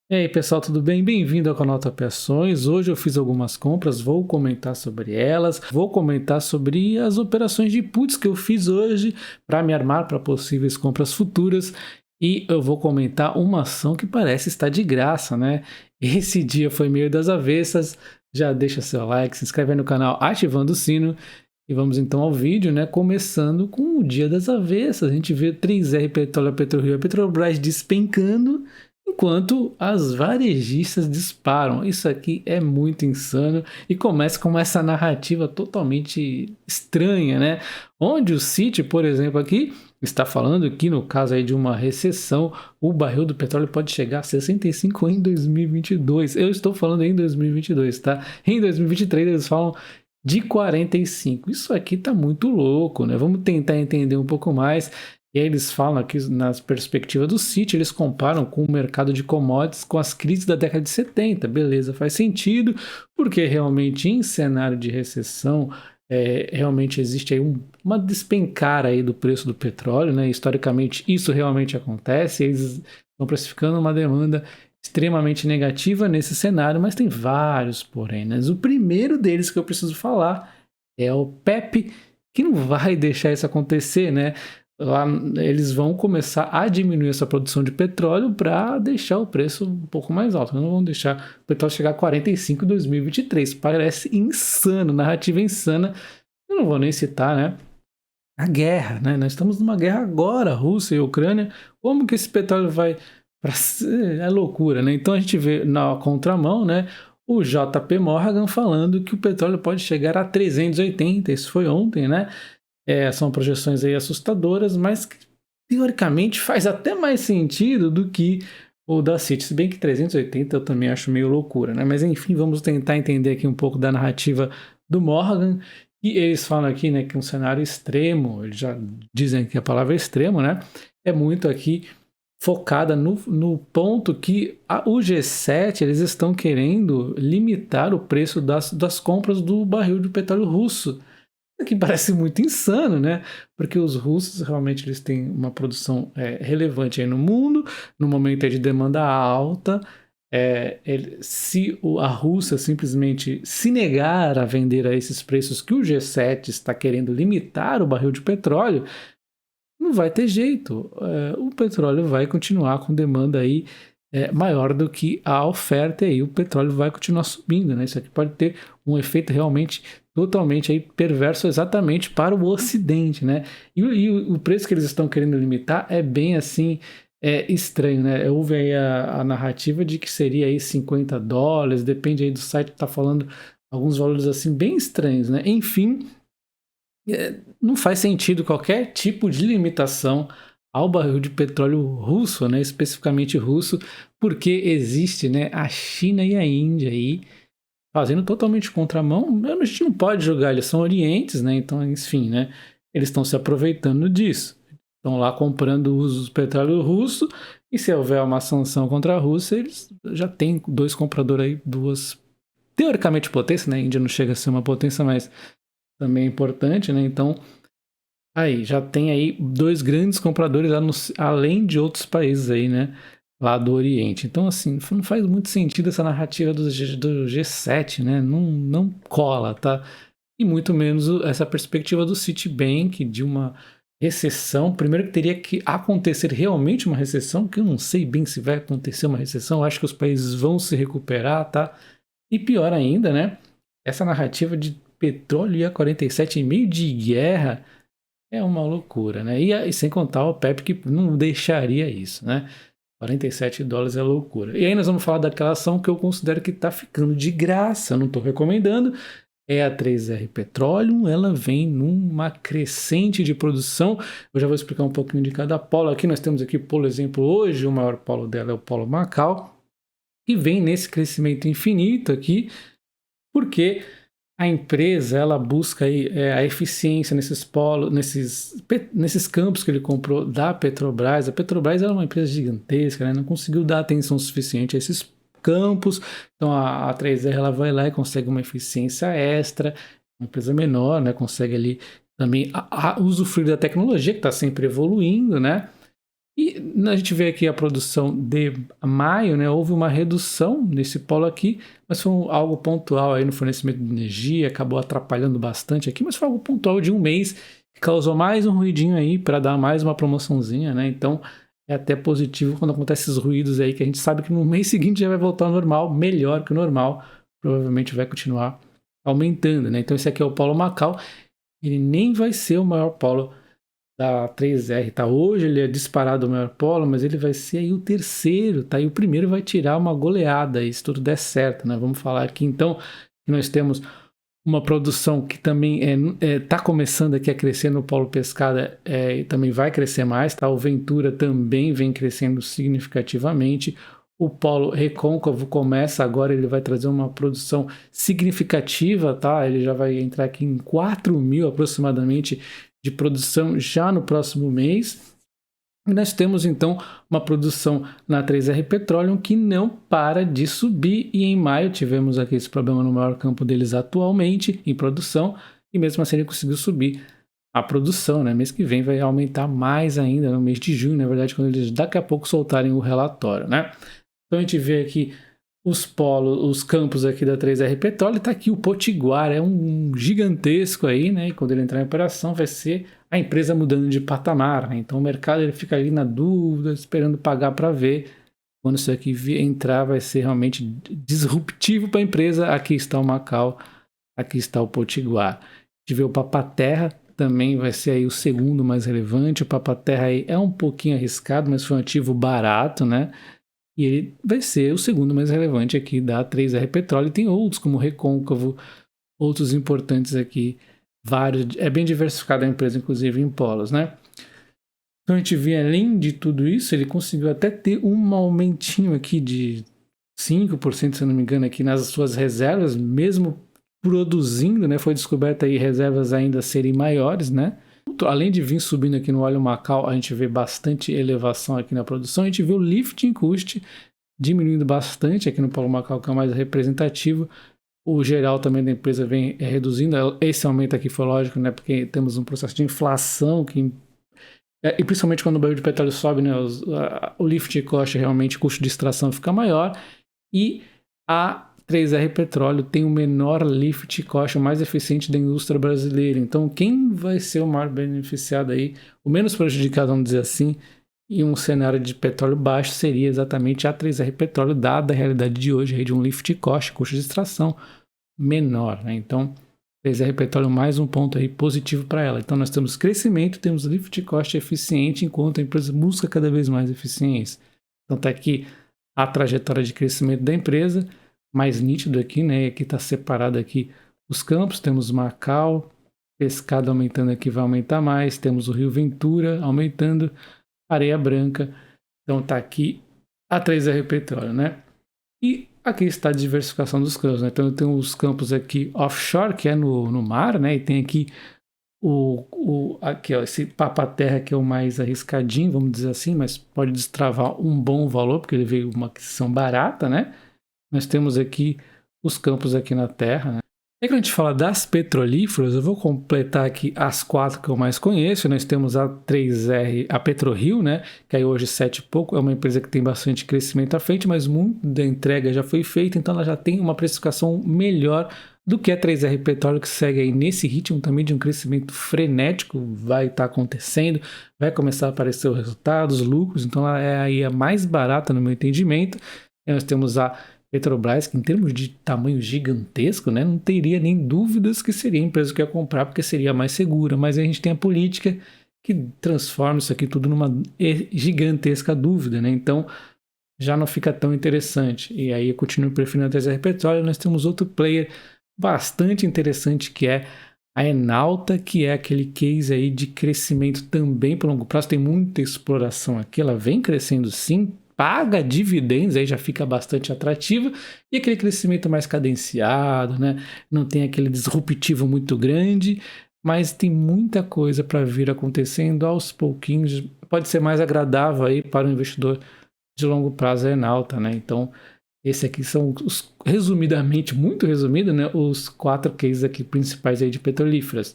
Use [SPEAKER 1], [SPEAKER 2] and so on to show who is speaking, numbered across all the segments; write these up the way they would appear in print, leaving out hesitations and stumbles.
[SPEAKER 1] E aí pessoal, tudo bem? Bem-vindo ao canal Top Ações. Hoje eu fiz algumas compras, vou comentar sobre elas, vou comentar sobre as operações de puts que eu fiz hoje para me armar para possíveis compras futuras e eu vou comentar uma ação que parece estar de graça, né? Esse dia foi meio das avessas, já deixa seu like, se inscreve aí no canal ativando o sino e vamos então ao vídeo, né? Começando com o dia das avessas, a gente vê 3R Petróleo, PetroRio e Petrobras despencando enquanto as varejistas disparam. Isso aqui é muito insano e começa com essa narrativa totalmente estranha, né? Onde o Citi, por exemplo, aqui está falando que no caso aí de uma recessão, o barril do petróleo pode chegar a 65 em 2022. Eu estou falando em 2022, tá? Em 2023 eles falam de 45. Isso aqui tá muito louco, né? Vamos tentar entender um pouco mais. E aí eles falam aqui na perspectiva do Citi, eles comparam com o mercado de commodities com as crises da década de 70. Beleza, faz sentido, porque realmente em cenário de recessão, realmente existe aí uma despencar aí do preço do petróleo, né? Historicamente isso realmente acontece, eles estão precificando uma demanda extremamente negativa nesse cenário, mas tem vários porém, né? O primeiro deles que eu preciso falar é o PEP, que não vai deixar isso acontecer, né? Lá eles vão começar a diminuir essa produção de petróleo para deixar o preço um pouco mais alto. Não vão deixar o petróleo chegar a 45 em 2023. Parece insano, narrativa insana. Eu não vou nem citar, né? A guerra, né? Nós estamos numa guerra agora, Rússia e Ucrânia. Como que esse petróleo vai para é loucura, né? Então a gente vê na contramão, né? O JP Morgan falando que o petróleo pode chegar a 380. Isso foi ontem, né? São projeções aí assustadoras, mas que, teoricamente faz até mais sentido do que o da Citi, se bem que 380 eu também acho meio loucura, né? Mas enfim, vamos tentar entender aqui um pouco da narrativa do Morgan, e eles falam aqui, né, que um cenário extremo, eles já dizem que a palavra é extremo, né? É muito aqui focada no ponto que o G7 eles estão querendo limitar o preço das compras do barril de petróleo russo, que parece muito insano, né? Porque os russos realmente eles têm uma produção relevante aí no mundo, no momento aí de demanda alta. Se a Rússia simplesmente se negar a vender a esses preços que o G7 está querendo limitar o barril de petróleo, não vai ter jeito. O petróleo vai continuar com demanda aí maior do que a oferta e o petróleo vai continuar subindo, né? Isso aqui pode ter um efeito realmente totalmente aí perverso exatamente para o Ocidente, né? E o preço que eles estão querendo limitar é bem assim estranho, né? Houve aí a narrativa de que seria aí $50, depende aí do site que tá falando alguns valores assim bem estranhos, né? Enfim, não faz sentido qualquer tipo de limitação ao barril de petróleo russo, né, especificamente russo, porque existe, né, a China e a Índia aí fazendo totalmente contramão. A gente não pode julgar, eles são orientes, né, então, enfim, né, eles estão se aproveitando disso. Estão lá comprando o petróleo russo e se houver uma sanção contra a Rússia, eles já têm dois compradores aí, duas teoricamente potências, né, a Índia não chega a ser uma potência, mas também é importante, né, então aí, já tem aí dois grandes compradores além de outros países aí, né? Lá do Oriente. Então, assim, não faz muito sentido essa narrativa do G7, né? Não cola, tá? E muito menos essa perspectiva do Citibank de uma recessão. Primeiro que teria que acontecer realmente uma recessão, que eu não sei bem se vai acontecer uma recessão. Eu acho que os países vão se recuperar, tá? E pior ainda, né? Essa narrativa de petróleo e a 47 em meio de guerra é uma loucura, né? E sem contar o Pepe que não deixaria isso, né? $47 é loucura. E aí nós vamos falar daquela ação que eu considero que está ficando de graça, eu não estou recomendando, é a 3R Petroleum, ela vem numa crescente de produção. Eu já vou explicar um pouquinho de cada polo aqui. Nós temos aqui, por exemplo, hoje o maior polo dela é o polo Macau, que vem nesse crescimento infinito aqui, porque a empresa ela busca aí, a eficiência nesses polos, nesses campos que ele comprou da Petrobras. A Petrobras era uma empresa gigantesca, né? Não conseguiu dar atenção suficiente a esses campos. Então a 3R ela vai lá e consegue uma eficiência extra, uma empresa menor, né? Consegue ali também usufruir da tecnologia que está sempre evoluindo, né? E a gente vê aqui a produção de maio, né? Houve uma redução nesse polo aqui, mas foi algo pontual aí no fornecimento de energia, acabou atrapalhando bastante aqui, mas foi algo pontual de um mês que causou mais um ruidinho aí para dar mais uma promoçãozinha, né? Então é até positivo quando acontecem esses ruídos aí, que a gente sabe que no mês seguinte já vai voltar ao normal, melhor que o normal, provavelmente vai continuar aumentando, né? Então esse aqui é o polo Macau, ele nem vai ser o maior polo da 3R, tá? Hoje ele é disparado o maior polo, mas ele vai ser aí o terceiro, tá? E o primeiro vai tirar uma goleada, se tudo der certo, né? Vamos falar aqui então que nós temos uma produção que também tá começando aqui a crescer no polo pescada, e também vai crescer mais, tá? O Ventura também vem crescendo significativamente. O polo recôncavo começa agora, ele vai trazer uma produção significativa, tá? Ele já vai entrar aqui em 4.000 aproximadamente de produção já no próximo mês. E nós temos então uma produção na 3R Petroleum que não para de subir, e em maio tivemos aqui esse problema no maior campo deles atualmente em produção, e mesmo assim ele conseguiu subir a produção, né? Mês que vem vai aumentar mais ainda, no mês de junho, na verdade, quando eles daqui a pouco soltarem o relatório, né? Então a gente vê aqui os campos aqui da 3R Petróleo, está aqui o Potiguar, é um gigantesco aí, né? E quando ele entrar em operação vai ser a empresa mudando de patamar, né? Então o mercado ele fica ali na dúvida, esperando pagar para ver. Quando isso aqui entrar vai ser realmente disruptivo para a empresa. Aqui está o Macau, aqui está o Potiguar. A gente vê o Papa-Terra, também vai ser aí o segundo mais relevante. O Papa-Terra aí é um pouquinho arriscado, mas foi um ativo barato, né? E ele vai ser o segundo mais relevante aqui da 3R Petróleo. E tem outros como Recôncavo, outros importantes aqui, vários. É bem diversificada a empresa, inclusive em polos, né? Então a gente vê, além de tudo isso, ele conseguiu até ter um aumentinho aqui de 5%, se eu não me engano, aqui nas suas reservas, mesmo produzindo, né? Foi descoberta aí reservas ainda serem maiores, né? Além de vir subindo aqui no óleo Macau, a gente vê bastante elevação aqui na produção. A gente vê o lifting cost diminuindo bastante aqui no polo Macau, que é o mais representativo. O geral também da empresa vem reduzindo. Esse aumento aqui foi lógico, né? Porque temos um processo de inflação e principalmente quando o barril de petróleo sobe, né? O lifting cost, realmente, o custo de extração fica maior. E a 3R Petróleo tem o menor lift cost, o mais eficiente da indústria brasileira. Então, quem vai ser o maior beneficiado aí, o menos prejudicado, vamos dizer assim, em um cenário de petróleo baixo, seria exatamente a 3R Petróleo, dada a realidade de hoje aí de um lift cost, custo de extração menor, né? Então, 3R Petróleo mais um ponto aí positivo para ela. Então, nós temos crescimento, temos lift cost eficiente, enquanto a empresa busca cada vez mais eficiência. Então, está aqui a trajetória de crescimento da empresa, mais nítido aqui, né? Aqui está separado aqui os campos, temos Macau, pescado aumentando aqui, vai aumentar mais, temos o Rio Ventura aumentando, Areia Branca, então está aqui a 3R Petróleo, né? E aqui está a diversificação dos campos, né? Então eu tenho os campos aqui offshore, que é no mar, né? E tem aqui aqui, ó, esse Papa-Terra, que é o mais arriscadinho, vamos dizer assim, mas pode destravar um bom valor, porque ele veio uma aquisição barata, né? Nós temos aqui os campos aqui na Terra, né? E quando a gente fala das petrolíferas, eu vou completar aqui as 4 que eu mais conheço. Nós temos a 3R, a PetroRio, né? Que aí hoje 7 e pouco, é uma empresa que tem bastante crescimento à frente, mas muito da entrega já foi feita, então ela já tem uma precificação melhor do que a 3R Petróleo, que segue aí nesse ritmo também de um crescimento frenético, vai estar acontecendo, vai começar a aparecer os resultados, os lucros, então ela é aí a mais barata no meu entendimento. E nós temos a Petrobras, que em termos de tamanho gigantesco, né, não teria nem dúvidas que seria a empresa que ia comprar, porque seria mais segura, mas a gente tem a política que transforma isso aqui tudo numa gigantesca dúvida, né? Então já não fica tão interessante. E aí eu continuo preferindo a 3R Petróleo. Nós temos outro player bastante interessante, que é a Enalta, que é aquele case aí de crescimento também por longo prazo, tem muita exploração aqui, ela vem crescendo sim, paga dividendos, aí já fica bastante atrativa, e aquele crescimento mais cadenciado, né? Não tem aquele disruptivo muito grande, mas tem muita coisa para vir acontecendo aos pouquinhos, pode ser mais agradável aí para o investidor de longo prazo, a Enalta, né? Então, esse aqui são resumidamente, muito resumido, né? Os 4 cases aqui principais aí de petrolíferas.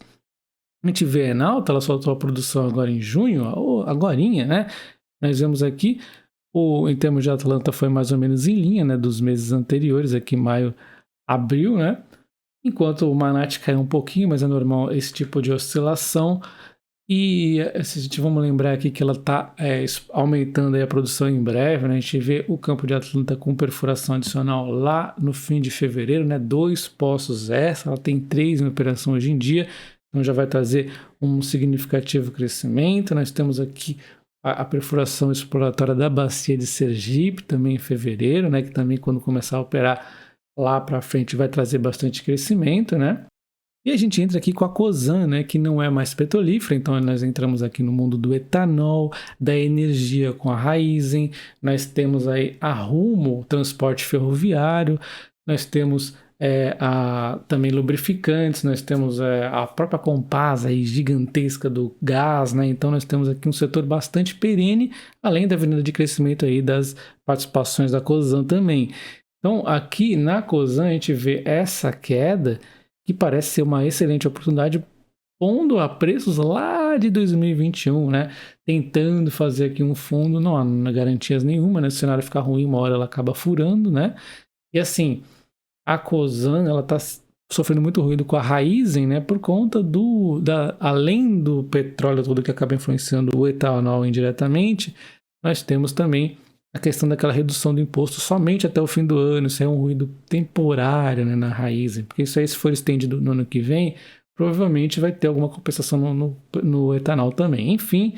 [SPEAKER 1] A gente vê a Enalta, ela soltou a produção agora em junho, agorinha, né? Nós vemos aqui, em termos de Atlanta, foi mais ou menos em linha, né, dos meses anteriores, aqui maio, abril, né? Enquanto o Manati caiu um pouquinho, mas é normal esse tipo de oscilação. E se a gente vamos lembrar aqui que ela está aumentando aí a produção em breve, né? A gente vê o campo de Atlanta com perfuração adicional lá no fim de fevereiro, né? 2 poços extra, ela tem 3 em operação hoje em dia, então já vai trazer um significativo crescimento. Nós temos aqui a perfuração exploratória da bacia de Sergipe, também em fevereiro, né? Que também quando começar a operar lá para frente vai trazer bastante crescimento, né? E a gente entra aqui com a Cosan, né, que não é mais petrolífera, então nós entramos aqui no mundo do etanol, da energia com a Raízen, nós temos aí a Rumo, transporte ferroviário, nós temos também lubrificantes, nós temos a própria Compasa aí, gigantesca do gás, né, então nós temos aqui um setor bastante perene, além da avenida de crescimento aí das participações da Cosan também. Então aqui na Cosan a gente vê essa queda, que parece ser uma excelente oportunidade, pondo a preços lá de 2021, né? Tentando fazer aqui um fundo, não há garantias nenhuma, né? Se o cenário ficar ruim, uma hora ela acaba furando, né? E assim, a Cosan, ela tá sofrendo muito ruído com a Raízen, né? Por conta além do petróleo todo que acaba influenciando o etanol indiretamente, nós temos também a questão daquela redução do imposto somente até o fim do ano. Isso é um ruído temporário, né, na Raízen, porque isso aí, se for estendido no ano que vem, provavelmente vai ter alguma compensação no etanol também. Enfim,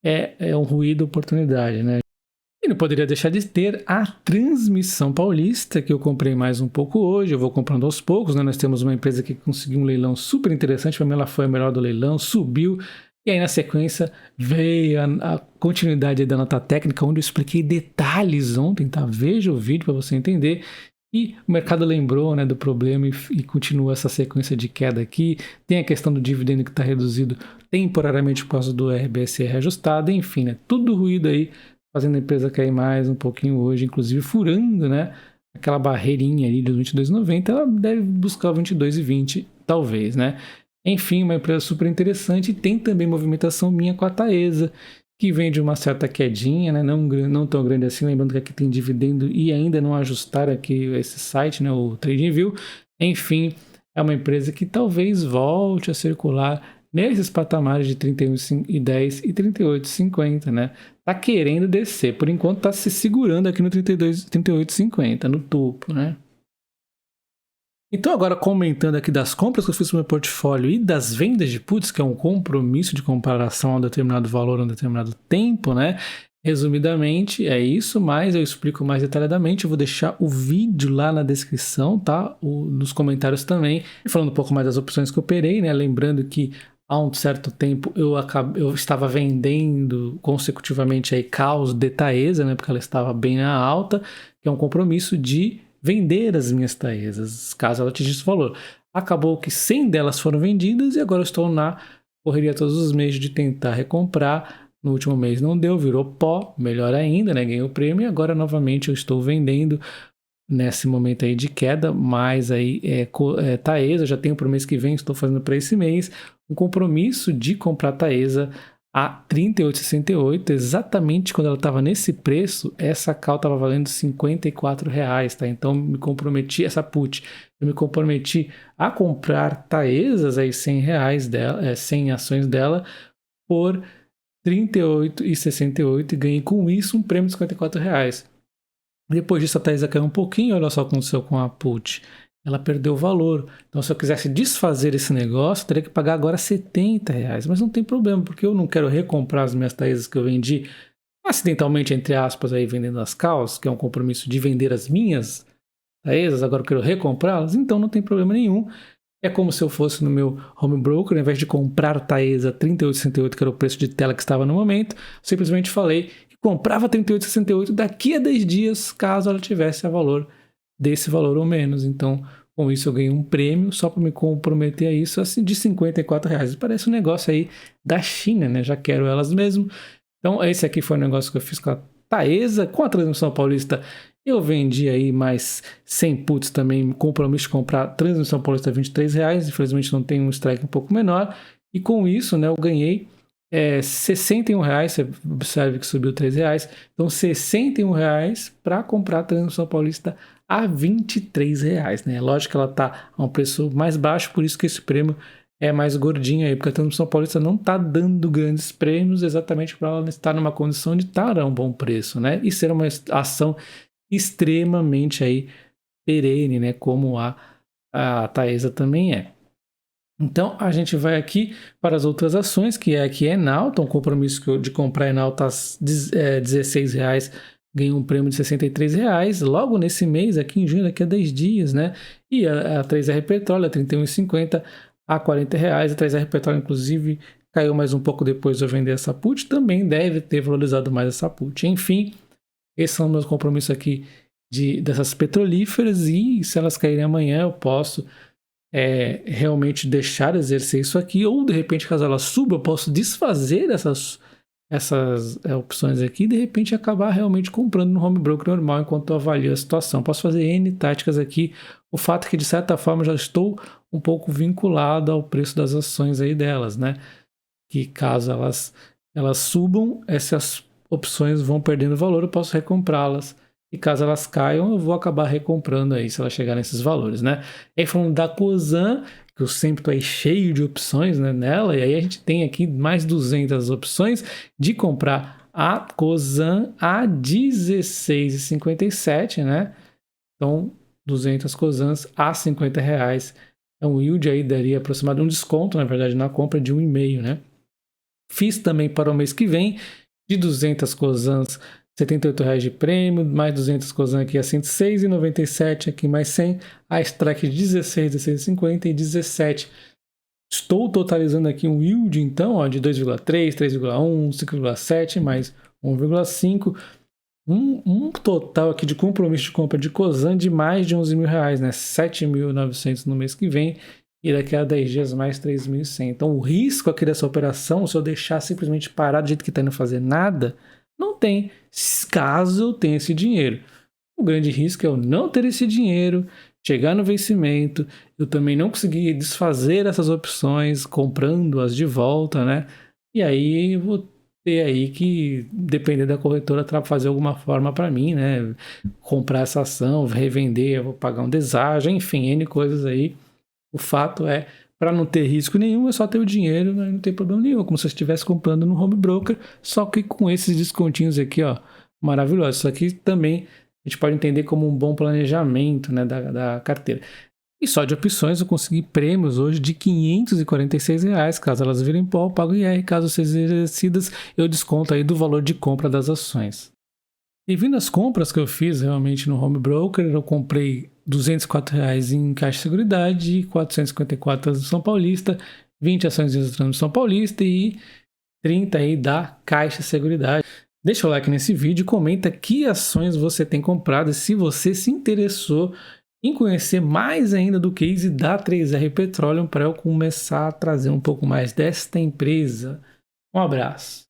[SPEAKER 1] é um ruído oportunidade, né? E não poderia deixar de ter a Transmissão Paulista, que eu comprei mais um pouco hoje, eu vou comprando aos poucos, né? Nós temos uma empresa que conseguiu um leilão super interessante, para mim ela foi a melhor do leilão, subiu. E aí, na sequência, veio a continuidade da nota técnica, onde eu expliquei detalhes ontem, tá? Veja o vídeo para você entender. E o mercado lembrou, né, do problema e continua essa sequência de queda aqui. Tem a questão do dividendo que está reduzido temporariamente por causa do RBSR ajustado. Enfim, né, tudo ruído aí, fazendo a empresa cair mais um pouquinho hoje, inclusive furando, né, aquela barreirinha ali dos 22,90. Ela deve buscar o 22,20, talvez, né? Enfim, uma empresa super interessante. E tem também movimentação minha com a Taesa, que vem de uma certa quedinha, né? Não tão grande assim, lembrando que aqui tem dividendo e ainda não ajustaram aqui esse site, né? O TradingView. Enfim, é uma empresa que talvez volte a circular nesses patamares de 31,10 e 38,50, né? Tá querendo descer, por enquanto tá se segurando aqui no 38,50, no topo, né? Então, agora comentando aqui das compras que eu fiz no meu portfólio e das vendas de puts, que é um compromisso de comparação a um determinado valor a um determinado tempo, né? Resumidamente, é isso, mas eu explico mais detalhadamente. Eu vou deixar o vídeo lá na descrição, tá? Nos comentários também. E falando um pouco mais das opções que eu operei, né? Lembrando que há um certo tempo eu estava vendendo consecutivamente aí Caos de Taesa, né? Porque ela estava bem na alta, que é um compromisso de vender as minhas Taesas, caso ela atingisse o valor. Acabou que 100 delas foram vendidas e agora eu estou na correria todos os meses de tentar recomprar. No último mês não deu, virou pó, melhor ainda, né? Ganhei o prêmio e agora novamente eu estou vendendo nesse momento aí de queda, mas aí Taesa, já tenho para o mês que vem, estou fazendo para esse mês um compromisso de comprar Taesa a R$ 38,68, exatamente quando ela estava nesse preço, essa call estava valendo R$ 54,00, tá? Então me comprometi, essa put, eu me comprometi a comprar Taesas aí R$ 100 dela, 100 ações dela por R$ 38,68 e ganhei com isso um prêmio de R$ 54,00. Depois disso a Taesa caiu um pouquinho, olha só o que aconteceu com a put. Ela perdeu o valor. Então, se eu quisesse desfazer esse negócio, eu teria que pagar agora R$ 70,00. Mas não tem problema, porque eu não quero recomprar as minhas Taesas que eu vendi acidentalmente, entre aspas, aí vendendo as calls, que é um compromisso de vender as minhas Taesas, agora eu quero recomprá-las, então não tem problema nenhum. É como se eu fosse no meu home broker, ao invés de comprar Taesa R$ 38,68, que era o preço de tela que estava no momento, simplesmente falei que comprava R$ 38,68 daqui a 10 dias, caso ela tivesse a valor desse valor ou menos. Então, com isso eu ganhei um prêmio só para me comprometer a isso, assim, de R$ 54,00. Parece um negócio aí da China, né? Já quero elas mesmo. Então, esse aqui foi um negócio que eu fiz com a Taesa, com a Transmissão Paulista. Eu vendi aí mais 100 puts também, compromisso de comprar Transmissão Paulista R$ 23,00. Infelizmente não tem um strike um pouco menor. E com isso, né, eu ganhei R$61, você observe que subiu R$3. Então, R$61 para comprar a Transmissão Paulista a R$23, né? Lógico que ela está a um preço mais baixo, por isso que esse prêmio é mais gordinho aí, porque a Transmissão Paulista não está dando grandes prêmios exatamente para ela estar numa condição de estar a um bom preço, né? E ser uma ação extremamente aí perene, né? Como a Taesa também é. Então, a gente vai aqui para as outras ações, que é aqui Enalta, um compromisso de comprar Enalta a R$16, ganha um prêmio de R$63. Logo nesse mês, aqui em junho, daqui a 10 dias, né? E a 3R Petróleo, a R$31,50 a R$40. A 3R Petróleo, inclusive, caiu mais um pouco depois de eu vender essa put, também deve ter valorizado mais essa put. Enfim, esses são meus compromissos aqui dessas petrolíferas, e se elas caírem amanhã, eu posso realmente deixar exercer isso aqui, ou de repente, caso ela suba, eu posso desfazer essas opções aqui e de repente acabar realmente comprando no home broker normal enquanto eu avalio a situação. Posso fazer N táticas aqui. O fato é que, de certa forma, já estou um pouco vinculado ao preço das ações aí delas, né? Que caso elas subam, essas opções vão perdendo valor, eu posso recomprá-las. E caso elas caiam, eu vou acabar recomprando aí, se elas chegarem nesses valores, né? E aí, falando da Cosan, que eu sempre estou aí cheio de opções, né, nela, e aí a gente tem aqui mais 200 opções de comprar a Cosan a R$16,57, né? Então, 200 Cosans a R$50. É um yield aí, daria aproximadamente um desconto, na verdade, na compra de 1,5, né? Fiz também para o mês que vem, de 200 Cosans, R$78 de prêmio, mais 200 Cosan aqui a R$106,97, aqui mais 100, a strike de 16, 16,50 e 17. Estou totalizando aqui um yield, então, ó, de 2,3, 3,1, 5,7, mais 1,5. Um total aqui de compromisso de compra de Cosan de mais de R$11.000, né? 7.900 no mês que vem. E daqui a 10 dias mais 3.100. Então, o risco aqui dessa operação, se eu deixar simplesmente parar do jeito que está, não fazer nada, não tem, caso eu tenha esse dinheiro. O grande risco é eu não ter esse dinheiro, chegar no vencimento, eu também não conseguir desfazer essas opções, comprando-as de volta, né? E aí eu vou ter aí que, depender da corretora, fazer alguma forma para mim, né? Comprar essa ação, revender, eu vou pagar um deságio, enfim, N coisas aí. O fato é, para não ter risco nenhum, é só ter o dinheiro, né? Não tem problema nenhum, como se você estivesse comprando no home broker, só que com esses descontinhos aqui, ó, maravilhosos. Isso aqui também a gente pode entender como um bom planejamento, né, da carteira. E só de opções eu consegui prêmios hoje de R$546, caso elas virem pó, eu pago IR, caso sejam exercidas, eu desconto aí do valor de compra das ações. E vindo as compras que eu fiz realmente no home broker, eu comprei R$204 em Caixa Seguridade, R$454 no São Paulista, 20 ações no São Paulista e 30 aí da Caixa Seguridade. Deixa o like nesse vídeo, comenta que ações você tem comprado e se você se interessou em conhecer mais ainda do case da 3R Petroleum para eu começar a trazer um pouco mais desta empresa. Um abraço.